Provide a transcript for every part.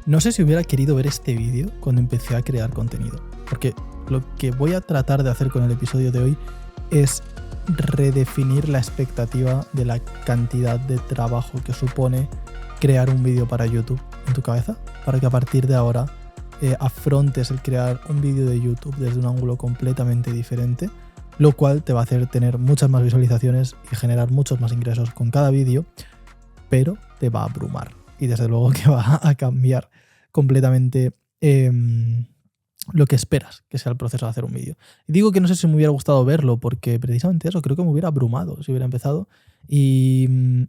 No sé si hubiera querido ver este vídeo cuando empecé a crear contenido, porque lo que voy a tratar de hacer con el episodio de hoy es redefinir la expectativa de la cantidad de trabajo que supone crear un vídeo para YouTube en tu cabeza, para que a partir de ahora afrontes el crear un vídeo de YouTube desde un ángulo completamente diferente, lo cual te va a hacer tener muchas más visualizaciones y generar muchos más ingresos con cada vídeo, pero te va a abrumar y desde luego que va a cambiar completamente lo que esperas que sea el proceso de hacer un vídeo. Y digo que no sé si me hubiera gustado verlo porque precisamente eso, creo que me hubiera abrumado si hubiera empezado y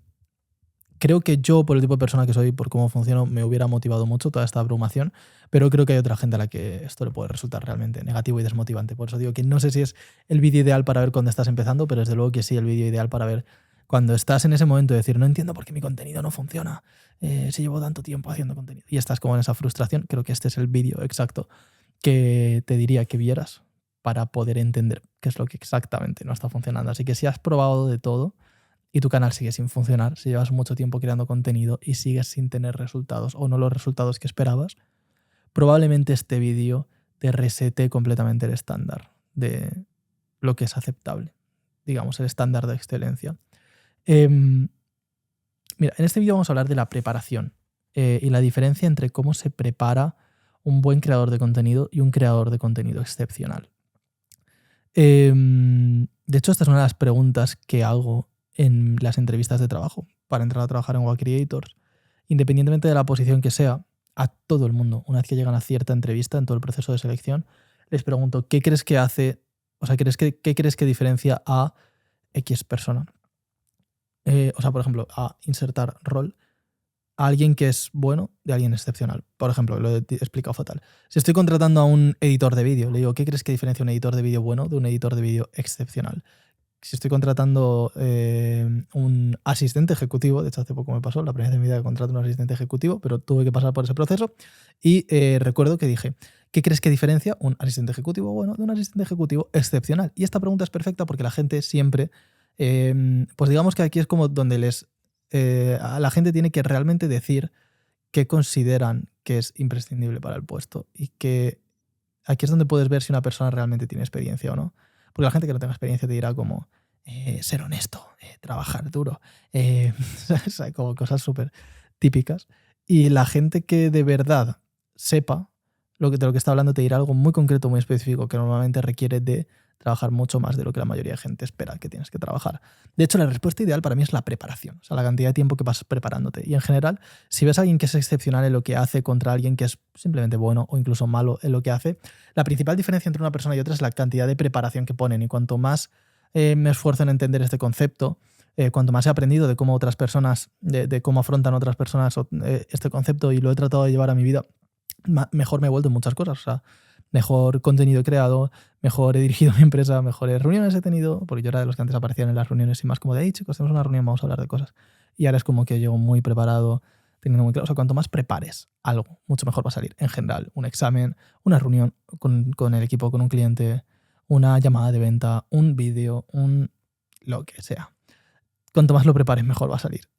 creo que yo, por el tipo de persona que soy, por cómo funciono, me hubiera motivado mucho toda esta abrumación, pero creo que hay otra gente a la que esto le puede resultar realmente negativo y desmotivante. Por eso digo que no sé si es el vídeo ideal para ver cuando estás empezando, pero desde luego que sí el vídeo ideal para ver cuando estás en ese momento de decir, no entiendo por qué mi contenido no funciona, si llevo tanto tiempo haciendo contenido. Y estás como en esa frustración, creo que este es el vídeo exacto que te diría que vieras para poder entender qué es lo que exactamente no está funcionando. Así que si has probado de todo y tu canal sigue sin funcionar, si llevas mucho tiempo creando contenido y sigues sin tener resultados o no los resultados que esperabas, probablemente este vídeo te resete completamente el estándar de lo que es aceptable, digamos, el estándar de excelencia. Mira, en este vídeo vamos a hablar de la preparación y la diferencia entre cómo se prepara un buen creador de contenido y un creador de contenido excepcional. De hecho, esta es una de las preguntas que hago en las entrevistas de trabajo para entrar a trabajar en WA Creators. Independientemente de la posición que sea, a todo el mundo, una vez que llegan a cierta entrevista en todo el proceso de selección, les pregunto, ¿qué crees que hace, o sea, qué crees que diferencia a X persona? Por ejemplo, a insertar rol a alguien que es bueno de alguien excepcional. Por ejemplo, lo he explicado fatal. Si estoy contratando a un editor de vídeo, le digo, ¿qué crees que diferencia un editor de vídeo bueno de un editor de vídeo excepcional? Si estoy contratando un asistente ejecutivo, de hecho hace poco me pasó, la primera vez en mi vida que contrato un asistente ejecutivo, pero tuve que pasar por ese proceso y recuerdo que dije, ¿qué crees que diferencia un asistente ejecutivo bueno de un asistente ejecutivo excepcional? Y esta pregunta es perfecta porque la gente siempre, pues digamos que aquí es como donde a la gente tiene que realmente decir qué consideran que es imprescindible para el puesto y que aquí es donde puedes ver si una persona realmente tiene experiencia o no. Porque la gente que no tenga experiencia te dirá como ser honesto, trabajar duro, o sea, como cosas súper típicas. Y la gente que de verdad sepa de lo que está hablando te dirá algo muy concreto, muy específico, que normalmente requiere de trabajar mucho más de lo que la mayoría de gente espera que tienes que trabajar. De hecho, la respuesta ideal para mí es la preparación, o sea, la cantidad de tiempo que pasas preparándote. Y en general, si ves a alguien que es excepcional en lo que hace contra alguien que es simplemente bueno o incluso malo en lo que hace, la principal diferencia entre una persona y otra es la cantidad de preparación que ponen. Y cuanto más me esfuerzo en entender este concepto, cuanto más he aprendido de cómo otras personas, de cómo afrontan otras personas este concepto y lo he tratado de llevar a mi vida, mejor me he vuelto en muchas cosas. O sea, mejor contenido he creado, mejor he dirigido mi empresa, mejores reuniones he tenido, porque yo era de los que antes aparecían en las reuniones y más como de, hey chicos, tenemos una reunión, vamos a hablar de cosas. Y ahora es como que llego muy preparado, teniendo muy claro. O sea, cuanto más prepares algo, mucho mejor va a salir. En general, un examen, una reunión con el equipo, con un cliente, una llamada de venta, un vídeo, lo que sea. Cuanto más lo prepares, mejor va a salir.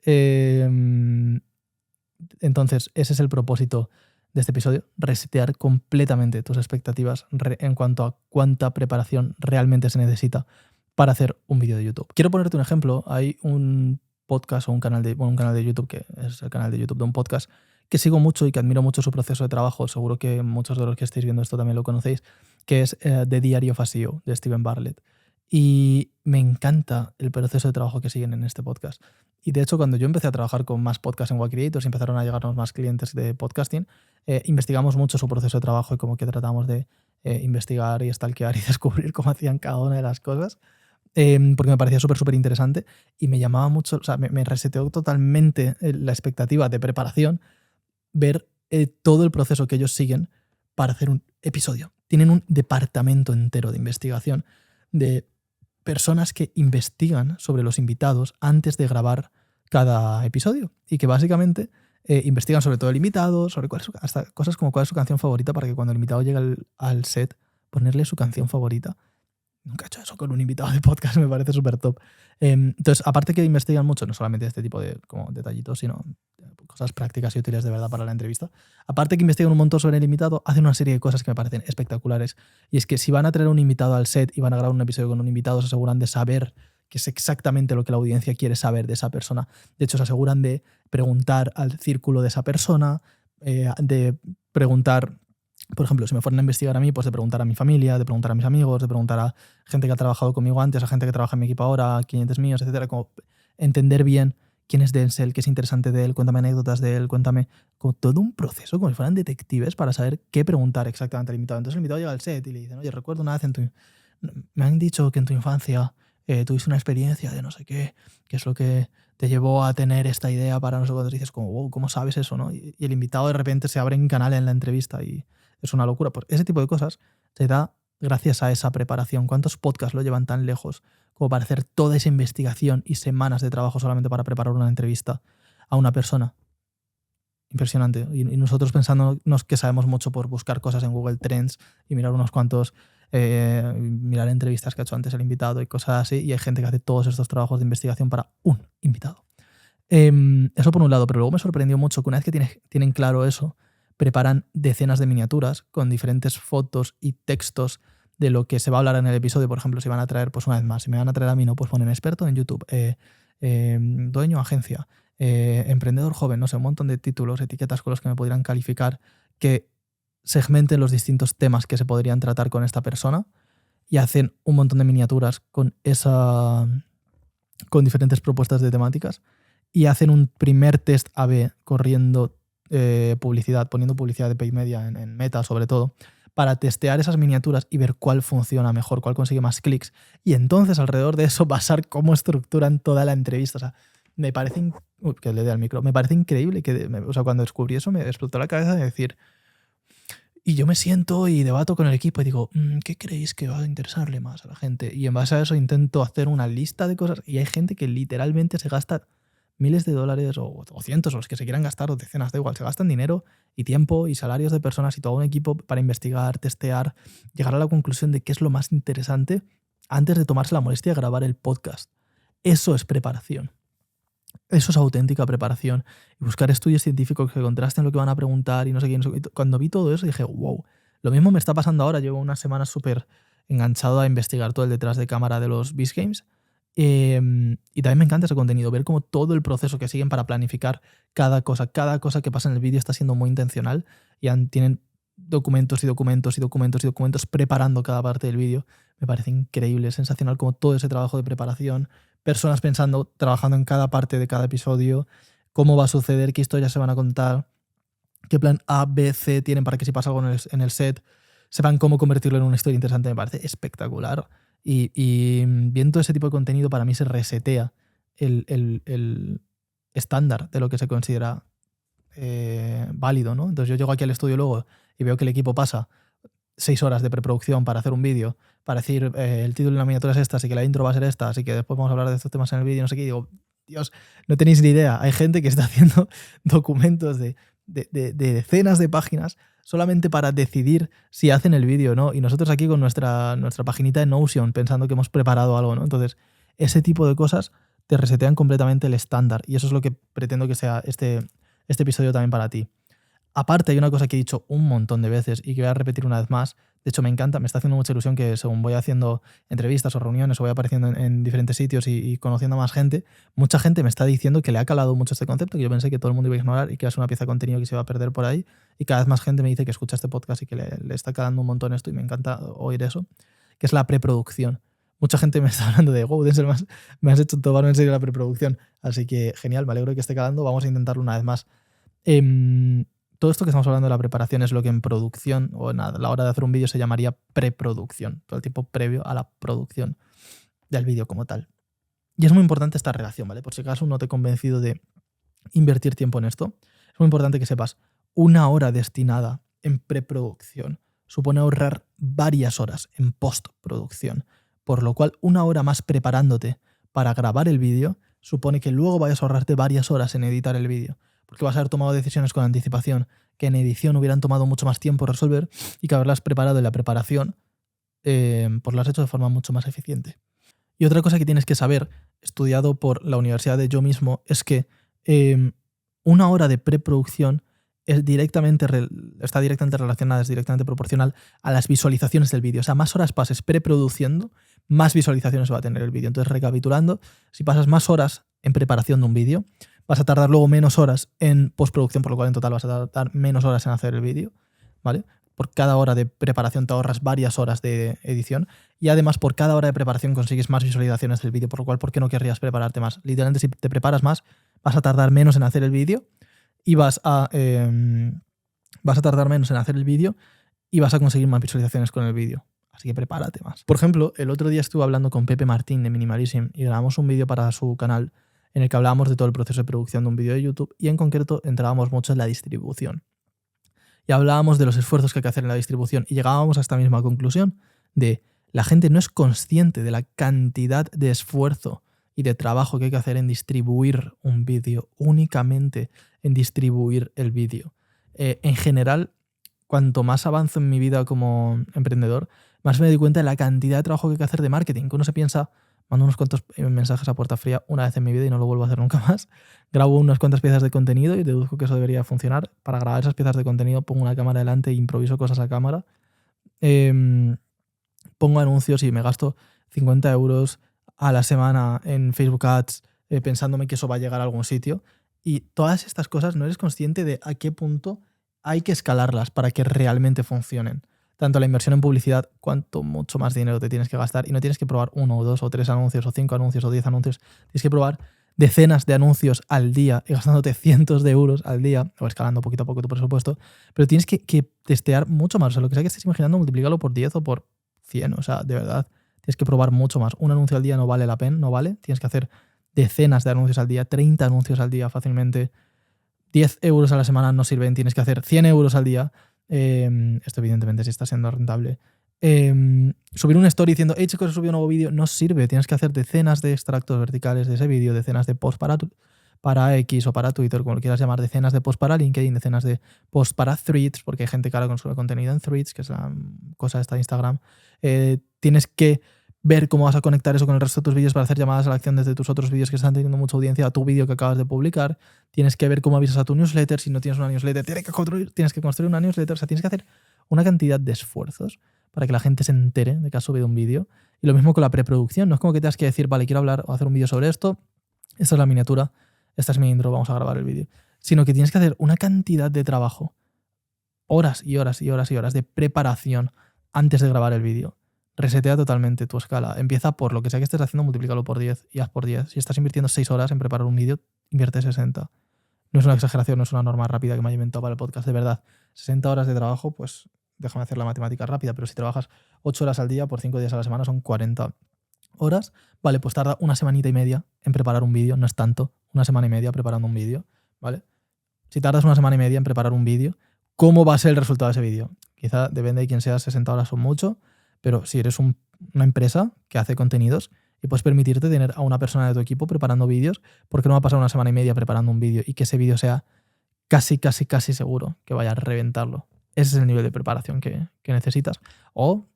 Entonces, ese es el propósito de este episodio, resetear completamente tus expectativas en cuanto a cuánta preparación realmente se necesita para hacer un vídeo de YouTube. Quiero ponerte un ejemplo. Hay un podcast o un canal de YouTube, que es el canal de YouTube de un podcast, que sigo mucho y que admiro mucho su proceso de trabajo. Seguro que muchos de los que estáis viendo esto también lo conocéis, que es The Diary of a CEO, de Steven Bartlett. Y me encanta el proceso de trabajo que siguen en este podcast. Y de hecho, cuando yo empecé a trabajar con más podcasts en WA Creators y empezaron a llegarnos más clientes de podcasting, investigamos mucho su proceso de trabajo y como que tratamos de investigar y stalkear y descubrir cómo hacían cada una de las cosas, porque me parecía súper interesante y me llamaba mucho, o sea, me reseteó totalmente la expectativa de preparación ver todo el proceso que ellos siguen para hacer un episodio. Tienen un departamento entero de investigación de personas que investigan sobre los invitados antes de grabar cada episodio y que básicamente investigan sobre todo el invitado, sobre hasta cosas como cuál es su canción favorita para que cuando el invitado llegue al set ponerle su canción favorita. Nunca he hecho eso con un invitado de podcast, me parece súper top. Entonces, aparte que investigan mucho, no solamente este tipo de como detallitos, sino cosas prácticas y útiles de verdad para la entrevista, aparte que investigan un montón sobre el invitado, hacen una serie de cosas que me parecen espectaculares. Y es que si van a traer un invitado al set y van a grabar un episodio con un invitado, se aseguran de saber que es exactamente lo que la audiencia quiere saber de esa persona. De hecho, se aseguran de preguntar al círculo de esa persona, de preguntar, por ejemplo, si me fueran a investigar a mí, pues de preguntar a mi familia, de preguntar a mis amigos, de preguntar a gente que ha trabajado conmigo antes, a gente que trabaja en mi equipo ahora, a clientes míos, etcétera, como entender bien quién es Denzel, qué es interesante de él, cuéntame anécdotas de él, cuéntame, como todo un proceso, como si fueran detectives para saber qué preguntar exactamente al invitado. Entonces el invitado llega al set y le dicen, oye, recuerdo una vez me han dicho que en tu infancia tuviste una experiencia de no sé qué es lo que te llevó a tener esta idea para no sé cuántos. Dices como, wow, ¿cómo sabes eso? ¿No? Y el invitado de repente se abre en canal en la entrevista y es una locura. Pues ese tipo de cosas se da gracias a esa preparación. ¿Cuántos podcasts lo llevan tan lejos como para hacer toda esa investigación y semanas de trabajo solamente para preparar una entrevista a una persona? Impresionante. Y nosotros pensándonos que sabemos mucho por buscar cosas en Google Trends y mirar unos cuantos, mirar entrevistas que ha hecho antes el invitado y cosas así, y hay gente que hace todos estos trabajos de investigación para un invitado. Eso por un lado, pero luego me sorprendió mucho que una vez que tienen claro eso, preparan decenas de miniaturas con diferentes fotos y textos de lo que se va a hablar en el episodio. Por ejemplo, si van a traer, pues una vez más, si me van a traer a mí, no, pues ponen experto en YouTube, dueño, agencia, emprendedor joven, no sé, un montón de títulos, etiquetas con los que me podrían calificar, que segmenten los distintos temas que se podrían tratar con esta persona y hacen un montón de miniaturas con diferentes propuestas de temáticas y hacen un primer test A/B corriendo publicidad, poniendo publicidad de paid media en Meta sobre todo, para testear esas miniaturas y ver cuál funciona mejor, cuál consigue más clics, y entonces alrededor de eso basar cómo estructuran toda la entrevista. O sea, me parece que le dé al micro, me parece increíble o sea, cuando descubrí eso me explotó la cabeza de decir, y yo me siento y debato con el equipo y digo, ¿qué creéis que va a interesarle más a la gente? Y en base a eso intento hacer una lista de cosas, y hay gente que literalmente se gasta miles de dólares o cientos, o los que se quieran gastar, o decenas, da igual, se gastan dinero y tiempo y salarios de personas y todo un equipo para investigar, testear, llegar a la conclusión de qué es lo más interesante antes de tomarse la molestia de grabar el podcast. Eso es preparación. Eso es auténtica preparación. Y buscar estudios científicos que contrasten lo que van a preguntar y no sé qué. Cuando vi todo eso dije, wow, lo mismo me está pasando ahora. Llevo unas semanas súper enganchado a investigar todo el detrás de cámara de los Beast Games. Y también me encanta ese contenido, ver cómo todo el proceso que siguen para planificar cada cosa que pasa en el vídeo está siendo muy intencional y tienen documentos y documentos y documentos y documentos preparando cada parte del vídeo. Me parece increíble, sensacional como todo ese trabajo de preparación, personas pensando, trabajando en cada parte de cada episodio, cómo va a suceder, qué historias se van a contar, qué plan A, B, C tienen para que si pasa algo en el set, sepan cómo convertirlo en una historia interesante. Me parece espectacular. Y viendo ese tipo de contenido, para mí se resetea el estándar de lo que se considera válido, ¿no? Entonces yo llego aquí al estudio luego y veo que el equipo pasa 6 horas de preproducción para hacer un vídeo, para decir el título de la miniatura es esta, así que la intro va a ser esta, así que después vamos a hablar de estos temas en el vídeo, no sé qué, y digo, Dios, no tenéis ni idea. Hay gente que está haciendo documentos de decenas de páginas solamente para decidir si hacen el vídeo o no. Y nosotros aquí con nuestra paginita de Notion pensando que hemos preparado algo, ¿no? Entonces, ese tipo de cosas te resetean completamente el estándar. Y eso es lo que pretendo que sea este episodio también para ti. Aparte, hay una cosa que he dicho un montón de veces y que voy a repetir una vez más. De hecho, me encanta, me está haciendo mucha ilusión que según voy haciendo entrevistas o reuniones o voy apareciendo en diferentes sitios y conociendo a más gente, mucha gente me está diciendo que le ha calado mucho este concepto, que yo pensé que todo el mundo iba a ignorar y que es una pieza de contenido que se iba a perder por ahí. Y cada vez más gente me dice que escucha este podcast y que le está calando un montón esto y me encanta oír eso, que es la preproducción. Mucha gente me está hablando de, wow, Denzel, me has hecho tomarme en serio la preproducción. Así que genial, me alegro de que esté calando. Vamos a intentarlo una vez más. Todo esto que estamos hablando de la preparación es lo que en producción o a la hora de hacer un vídeo se llamaría preproducción, todo el tiempo previo a la producción del vídeo como tal. Y es muy importante esta relación, ¿vale? Por si acaso no te he convencido de invertir tiempo en esto, es muy importante que sepas, 1 hora destinada en preproducción supone ahorrar varias horas en postproducción, por lo cual 1 hora más preparándote para grabar el vídeo supone que luego vayas a ahorrarte varias horas en editar el vídeo, porque vas a haber tomado decisiones con anticipación que en edición hubieran tomado mucho más tiempo resolver y que haberlas preparado en la preparación pues lo has hecho de forma mucho más eficiente. Y otra cosa que tienes que saber, estudiado por la Universidad de Yo Mismo, es que 1 hora de preproducción está directamente relacionada, es directamente proporcional a las visualizaciones del vídeo. O sea, más horas pases preproduciendo, más visualizaciones va a tener el vídeo. Entonces, recapitulando, si pasas más horas en preparación de un vídeo, vas a tardar luego menos horas en postproducción, por lo cual en total vas a tardar menos horas en hacer el vídeo, ¿vale? Por cada hora de preparación te ahorras varias horas de edición y además por cada hora de preparación consigues más visualizaciones del vídeo, por lo cual, ¿por qué no querrías prepararte más? Literalmente, si te preparas más, vas a tardar menos en hacer el vídeo y vas a tardar menos en hacer el vídeo y vas a conseguir más visualizaciones con el vídeo. Así que prepárate más. Por ejemplo, el otro día estuve hablando con Pepe Martín de Minimalism y grabamos un vídeo para su canal en el que hablábamos de todo el proceso de producción de un vídeo de YouTube y en concreto entrábamos mucho en la distribución. Y hablábamos de los esfuerzos que hay que hacer en la distribución y llegábamos a esta misma conclusión de la gente no es consciente de la cantidad de esfuerzo y de trabajo que hay que hacer en distribuir un vídeo, únicamente en distribuir el vídeo. En general, cuanto más avanzo en mi vida como emprendedor, más me doy cuenta de la cantidad de trabajo que hay que hacer de marketing, que uno se piensa, mando unos cuantos mensajes a puerta fría una vez en mi vida y no lo vuelvo a hacer nunca más. Grabo unas cuantas piezas de contenido y deduzco que eso debería funcionar. Para grabar esas piezas de contenido pongo una cámara delante e improviso cosas a cámara. Pongo anuncios y me gasto 50 euros a la semana en Facebook Ads pensándome que eso va a llegar a algún sitio. Y todas estas cosas no eres consciente de a qué punto hay que escalarlas para que realmente funcionen. Tanto la inversión en publicidad, cuanto mucho más dinero te tienes que gastar y no tienes que probar 1 o 2 o 3 anuncios o 5 anuncios o 10 anuncios. Tienes que probar decenas de anuncios al día y gastándote cientos de euros al día o escalando poquito a poco tu presupuesto, pero tienes que testear mucho más. O sea, lo que sea que estés imaginando, multiplícalo por 10 o por 100. O sea, de verdad, tienes que probar mucho más. Un anuncio al día no vale la pena, no vale. Tienes que hacer decenas de anuncios al día, 30 anuncios al día fácilmente. 10 euros a la semana no sirven, tienes que hacer 100 euros al día. Esto evidentemente sí está siendo rentable. Subir un story diciendo, hey chicos, he subido un nuevo vídeo, no sirve. Tienes que hacer decenas de extractos verticales de ese vídeo, decenas de posts para X o para Twitter, como lo quieras llamar, decenas de posts para LinkedIn, decenas de posts para Threads, porque hay gente que ahora consume contenido en Threads, que es la cosa esta de Instagram. Tienes que ver cómo vas a conectar eso con el resto de tus vídeos para hacer llamadas a la acción desde tus otros vídeos que están teniendo mucha audiencia a tu vídeo que acabas de publicar. Tienes que ver cómo avisas a tu newsletter. Si no tienes una newsletter, tienes que construir una newsletter. O sea, tienes que hacer una cantidad de esfuerzos para que la gente se entere de que has subido un vídeo. Y lo mismo con la preproducción. No es como que tengas que decir, vale, quiero hablar o hacer un vídeo sobre esto. Esta es la miniatura, esta es mi intro, vamos a grabar el vídeo. Sino que tienes que hacer una cantidad de trabajo, horas y horas y horas y horas de preparación antes de grabar el vídeo. Resetea totalmente tu escala. Empieza por lo que sea que estés haciendo, multiplícalo por 10 y haz por 10. Si estás invirtiendo 6 horas en preparar un vídeo, invierte 60. No es una exageración, no es una norma rápida que me haya inventado para el podcast, de verdad. 60 horas de trabajo, pues déjame hacer la matemática rápida, pero si trabajas 8 horas al día por 5 días a la semana son 40 horas. Vale, pues tarda una semanita y media en preparar un vídeo, no es tanto, una semana y media preparando un vídeo, ¿vale? Si tardas una semana y media en preparar un vídeo, ¿cómo va a ser el resultado de ese vídeo? Quizá depende de quién seas, 60 horas son mucho, pero si eres una empresa que hace contenidos y puedes permitirte tener a una persona de tu equipo preparando vídeos, ¿por qué no va a pasar una semana y media preparando un vídeo y que ese vídeo sea casi seguro que vaya a reventarlo? Ese es el nivel de preparación que necesitas. O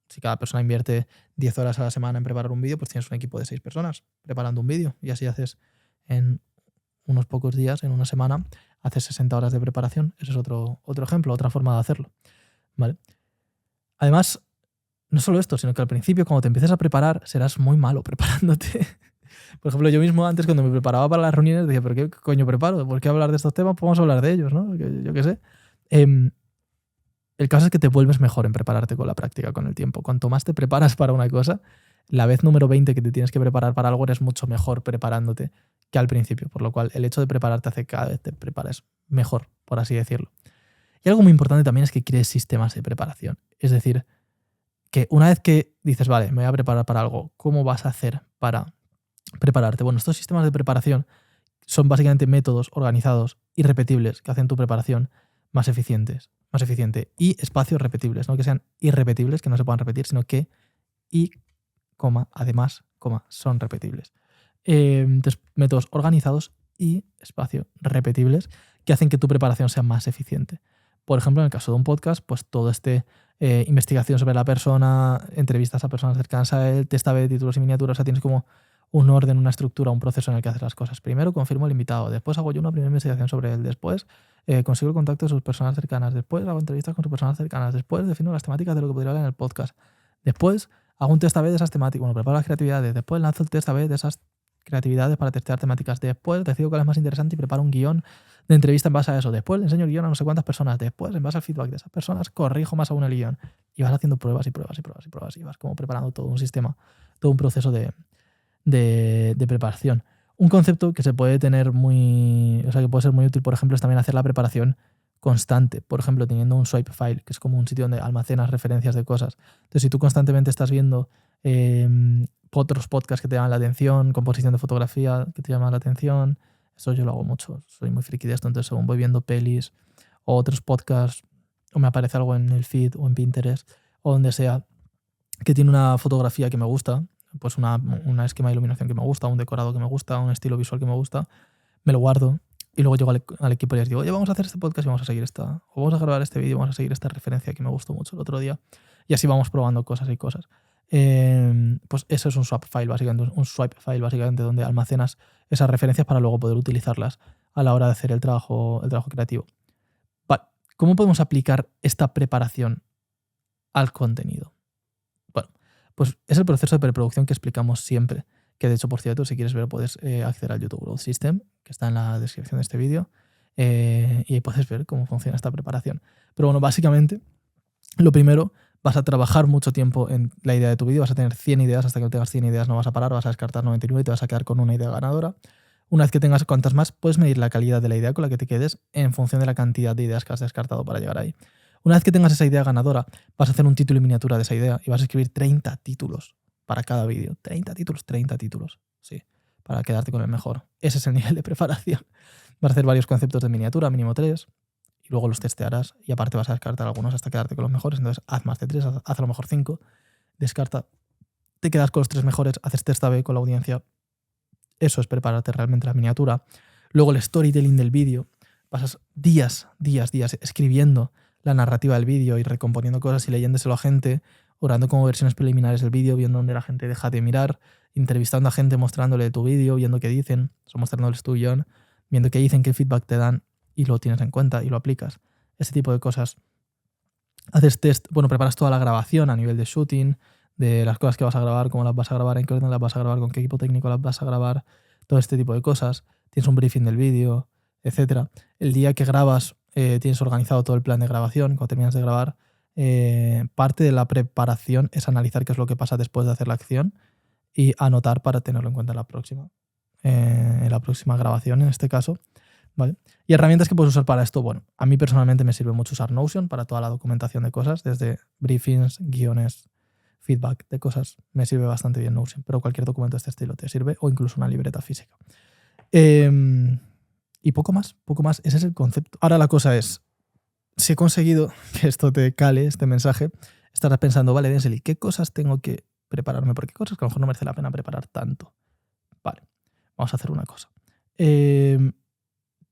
si cada persona invierte 10 horas a la semana en preparar un vídeo, pues tienes un equipo de 6 personas preparando un vídeo y así haces en unos pocos días, en una semana, haces 60 horas de preparación. Ese es otro ejemplo, otra forma de hacerlo, ¿vale? Además, no solo esto, sino que al principio, cuando te empieces a preparar, serás muy malo preparándote. Por ejemplo, yo mismo antes, cuando me preparaba para las reuniones, decía, ¿pero qué coño preparo? ¿Por qué hablar de estos temas? Pues vamos a hablar de ellos, ¿no? Yo qué sé. El caso es que te vuelves mejor en prepararte con la práctica, con el tiempo. Cuanto más te preparas para una cosa, la vez número 20 que te tienes que preparar para algo, eres mucho mejor preparándote que al principio. Por lo cual, el hecho de prepararte hace que cada vez te prepares mejor, por así decirlo. Y algo muy importante también es que crees sistemas de preparación. Es decir, que una vez que dices, vale, me voy a preparar para algo, ¿cómo vas a hacer para prepararte? Bueno, estos sistemas de preparación son básicamente métodos organizados y repetibles que hacen tu preparación más eficiente. Y espacios repetibles, no que sean irrepetibles, que no se puedan repetir, sino que además, son repetibles. Entonces, métodos organizados y espacio repetibles que hacen que tu preparación sea más eficiente. Por ejemplo, en el caso de un podcast, pues todo investigación sobre la persona, entrevistas a personas cercanas a él, test A/B de títulos y miniaturas, o sea, tienes como un orden, una estructura, un proceso en el que haces las cosas. Primero confirmo el invitado, después hago yo una primera investigación sobre él, después consigo el contacto de sus personas cercanas, después hago entrevistas con sus personas cercanas, después defino las temáticas de lo que podría hablar en el podcast, después hago un test A/B de esas temáticas, bueno, preparo las creatividades, después lanzo el test A/B de esas creatividades para testear temáticas, después decido cuál es más interesante y preparo un guión de entrevista en base a eso, después le enseño el guión a no sé cuántas personas, después en base al feedback de esas personas corrijo más aún el guión y vas haciendo pruebas y pruebas y pruebas y pruebas y vas como preparando todo un sistema, todo un proceso de preparación. Un concepto que se puede tener que puede ser muy útil, por ejemplo, es también hacer la preparación constante. Por ejemplo, teniendo un swipe file, que es como un sitio donde almacenas referencias de cosas. Entonces, si tú constantemente estás viendo otros podcasts que te llaman la atención, composición de fotografía que te llaman la atención, eso yo lo hago mucho. Soy muy friki de esto, entonces según voy viendo pelis o otros podcasts, o me aparece algo en el feed o en Pinterest o donde sea que tiene una fotografía que me gusta, pues una esquema de iluminación que me gusta, un decorado que me gusta, un estilo visual que me gusta, me lo guardo y luego llego al equipo y les digo, oye, vamos a hacer este podcast y vamos a seguir o vamos a grabar este vídeo y vamos a seguir esta referencia que me gustó mucho el otro día. Y así vamos probando cosas y cosas. Pues eso es un swap file, básicamente, un swipe file, básicamente, donde almacenas esas referencias para luego poder utilizarlas a la hora de hacer el trabajo creativo. Vale, ¿cómo podemos aplicar esta preparación al contenido? Bueno, pues es el proceso de preproducción que explicamos siempre, que de hecho, por cierto, si quieres ver puedes acceder al YouTube Growth System, que está en la descripción de este vídeo, y ahí puedes ver cómo funciona esta preparación. Pero bueno, básicamente, lo primero, vas a trabajar mucho tiempo en la idea de tu vídeo, vas a tener 100 ideas, hasta que no tengas 100 ideas no vas a parar, vas a descartar 99 y te vas a quedar con una idea ganadora. Una vez que tengas cuantas más, puedes medir la calidad de la idea con la que te quedes en función de la cantidad de ideas que has descartado para llegar ahí. Una vez que tengas esa idea ganadora, vas a hacer un título y miniatura de esa idea y vas a escribir 30 títulos para cada vídeo. 30 títulos, sí, para quedarte con el mejor. Ese es el nivel de preparación. Vas a hacer varios conceptos de miniatura, mínimo 3, y luego los testearás y aparte vas a descartar algunos hasta quedarte con los mejores. Entonces haz más de 3, haz a lo mejor 5, descarta, te quedas con los 3 mejores, haces test A/B con la audiencia. Eso es prepararte realmente la miniatura. Luego el storytelling del vídeo. Pasas días escribiendo la narrativa del vídeo y recomponiendo cosas y leyéndoselo a gente, orando como versiones preliminares del vídeo, viendo dónde la gente deja de mirar, entrevistando a gente, mostrándole tu vídeo, viendo qué dicen, mostrándoles tu guión, viendo qué dicen, qué feedback te dan y lo tienes en cuenta y lo aplicas. Ese tipo de cosas. Haces test, preparas toda la grabación a nivel de shooting, de las cosas que vas a grabar, cómo las vas a grabar, en qué orden las vas a grabar, con qué equipo técnico las vas a grabar, todo este tipo de cosas. Tienes un briefing del vídeo, etc. El día que grabas tienes organizado todo el plan de grabación. Cuando terminas de grabar, parte de la preparación es analizar qué es lo que pasa después de hacer la acción y anotar para tenerlo en cuenta en la próxima grabación, en este caso. ¿Vale? Y herramientas que puedes usar para esto, a mí personalmente me sirve mucho usar Notion para toda la documentación de cosas, desde briefings, guiones, feedback de cosas. Me sirve bastante bien Notion, pero cualquier documento de este estilo te sirve, o incluso una libreta física. Y poco más, ese es el concepto. Ahora la cosa es, si he conseguido que esto te cale, este mensaje, estarás pensando, vale, Denzel, ¿y qué cosas tengo que prepararme? Porque cosas que a lo mejor no merece la pena preparar tanto. Vale, vamos a hacer una cosa.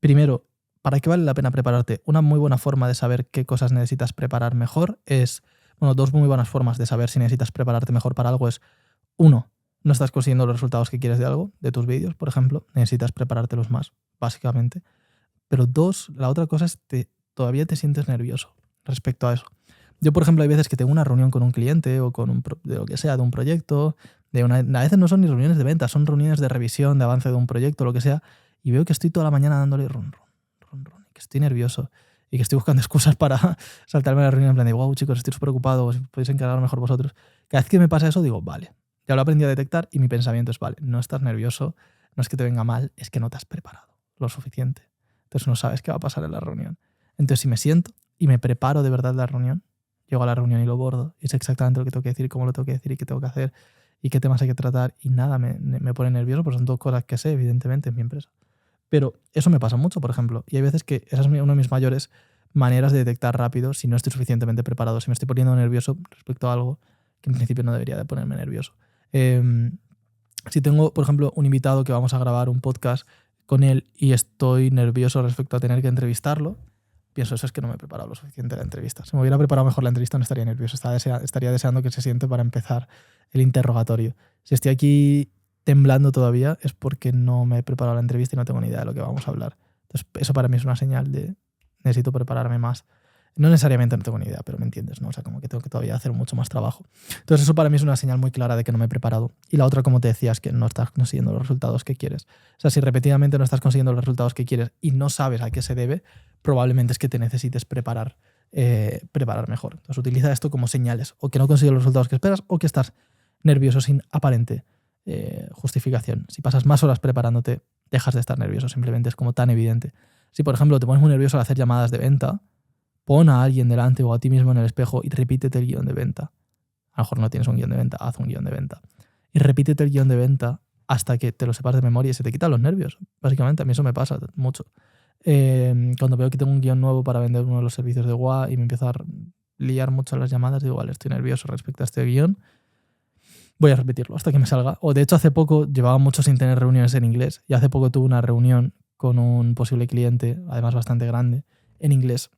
Primero, ¿para qué vale la pena prepararte? Una muy buena forma de saber qué cosas necesitas preparar mejor es, dos muy buenas formas de saber si necesitas prepararte mejor para algo es, 1, no estás consiguiendo los resultados que quieres de algo, de tus vídeos, por ejemplo, necesitas preparártelos más, básicamente. Pero 2, la otra cosa es todavía te sientes nervioso respecto a eso. Yo, por ejemplo, hay veces que tengo una reunión con un cliente o con de lo que sea, de un proyecto, a veces no son ni reuniones de venta, son reuniones de revisión, de avance de un proyecto, lo que sea, y veo que estoy toda la mañana dándole ron, y que estoy nervioso y que estoy buscando excusas para saltarme a la reunión en plan de, wow, chicos, estoy súper ocupado, os podéis encargar mejor vosotros. Cada vez que me pasa eso digo, vale, ya lo he aprendido a detectar y mi pensamiento es, vale, no estás nervioso, no es que te venga mal, es que no te has preparado lo suficiente. Entonces no sabes qué va a pasar en la reunión. Entonces si me siento y me preparo de verdad la reunión, llego a la reunión y lo bordo, y sé exactamente lo que tengo que decir, cómo lo tengo que decir y qué tengo que hacer y qué temas hay que tratar y nada me pone nervioso, porque son 2 cosas que sé, evidentemente, en mi empresa. Pero eso me pasa mucho, por ejemplo, y hay veces que esa es una de mis mayores maneras de detectar rápido si no estoy suficientemente preparado, si me estoy poniendo nervioso respecto a algo que en principio no debería de ponerme nervioso. Si tengo, por ejemplo, un invitado que vamos a grabar un podcast con él y estoy nervioso respecto a tener que entrevistarlo, pienso eso es que no me he preparado lo suficiente la entrevista. Si me hubiera preparado mejor la entrevista no estaría nervioso, estaría deseando que se siente para empezar el interrogatorio. Si estoy aquí temblando todavía es porque no me he preparado la entrevista y no tengo ni idea de lo que vamos a hablar. Entonces eso para mí es una señal de necesito prepararme más. No necesariamente no tengo ni idea, pero me entiendes, ¿no? O sea, como que tengo que todavía hacer mucho más trabajo. Entonces eso para mí es una señal muy clara de que no me he preparado. Y la otra, como te decía, es que no estás consiguiendo los resultados que quieres. O sea, si repetidamente no estás consiguiendo los resultados que quieres y no sabes a qué se debe, probablemente es que te necesites preparar mejor. Entonces utiliza esto como señales, o que no consigues los resultados que esperas, o que estás nervioso sin aparente justificación. Si pasas más horas preparándote, dejas de estar nervioso. Simplemente es como tan evidente. Si, por ejemplo, te pones muy nervioso al hacer llamadas de venta, pon a alguien delante o a ti mismo en el espejo y repítete el guión de venta. A lo mejor no tienes un guión de venta, haz un guión de venta. Y repítete el guión de venta hasta que te lo sepas de memoria y se te quitan los nervios. Básicamente, a mí eso me pasa mucho. Cuando veo que tengo un guión nuevo para vender uno de los servicios de WA y me empiezo a liar mucho en las llamadas, digo, vale, estoy nervioso respecto a este guión, voy a repetirlo hasta que me salga. O de hecho, hace poco llevaba mucho sin tener reuniones en inglés y hace poco tuve una reunión con un posible cliente, además bastante grande, en inglés.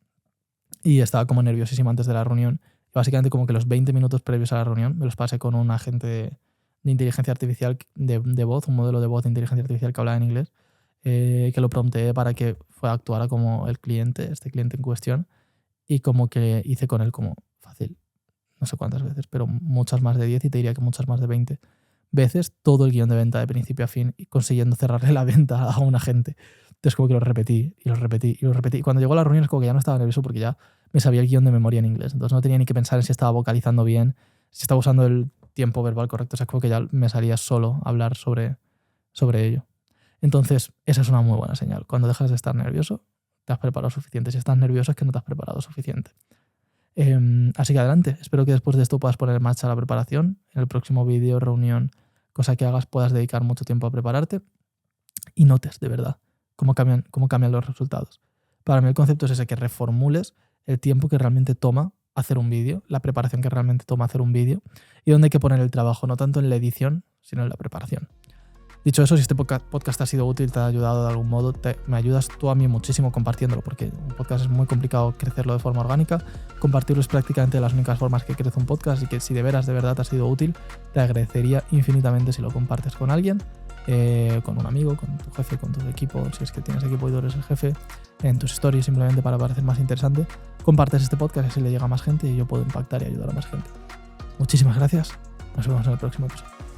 Y estaba como nerviosísimo antes de la reunión. Y básicamente como que los 20 minutos previos a la reunión me los pasé con un agente de inteligencia artificial de voz, un modelo de voz de inteligencia artificial que hablaba en inglés, que lo prompteé para que actuara como el cliente, este cliente en cuestión, y como que hice con él como fácil, no sé cuántas veces, pero muchas más de 10 y te diría que muchas más de 20 veces todo el guión de venta de principio a fin y consiguiendo cerrarle la venta a un agente. Entonces como que lo repetí y lo repetí y lo repetí. Y cuando llegó a la reunión es como que ya no estaba nervioso porque ya me sabía el guión de memoria en inglés. Entonces no tenía ni que pensar en si estaba vocalizando bien, si estaba usando el tiempo verbal correcto. O sea, como que ya me salía solo hablar sobre ello. Entonces esa es una muy buena señal. Cuando dejas de estar nervioso, te has preparado suficiente. Si estás nervioso es que no te has preparado suficiente. Así que adelante. Espero que después de esto puedas poner en marcha la preparación. En el próximo vídeo, reunión, cosa que hagas, puedas dedicar mucho tiempo a prepararte y notes de verdad cómo cambian los resultados. Para mí el concepto es ese, que reformules el tiempo que realmente toma hacer un vídeo, la preparación que realmente toma hacer un vídeo y dónde hay que poner el trabajo, no tanto en la edición, sino en la preparación. Dicho eso, si este podcast te ha sido útil, te ha ayudado de algún modo, me ayudas tú a mí muchísimo compartiéndolo, porque un podcast es muy complicado crecerlo de forma orgánica. Compartirlo es prácticamente de las únicas formas que crece un podcast, y que si de verdad te ha sido útil, te agradecería infinitamente si lo compartes con alguien, con un amigo, con tu jefe, con tu equipo, si es que tienes equipo y tú eres el jefe, en tus stories, simplemente para parecer más interesante. Compartes este podcast y así le llega a más gente y yo puedo impactar y ayudar a más gente. Muchísimas gracias. Nos vemos en el próximo episodio.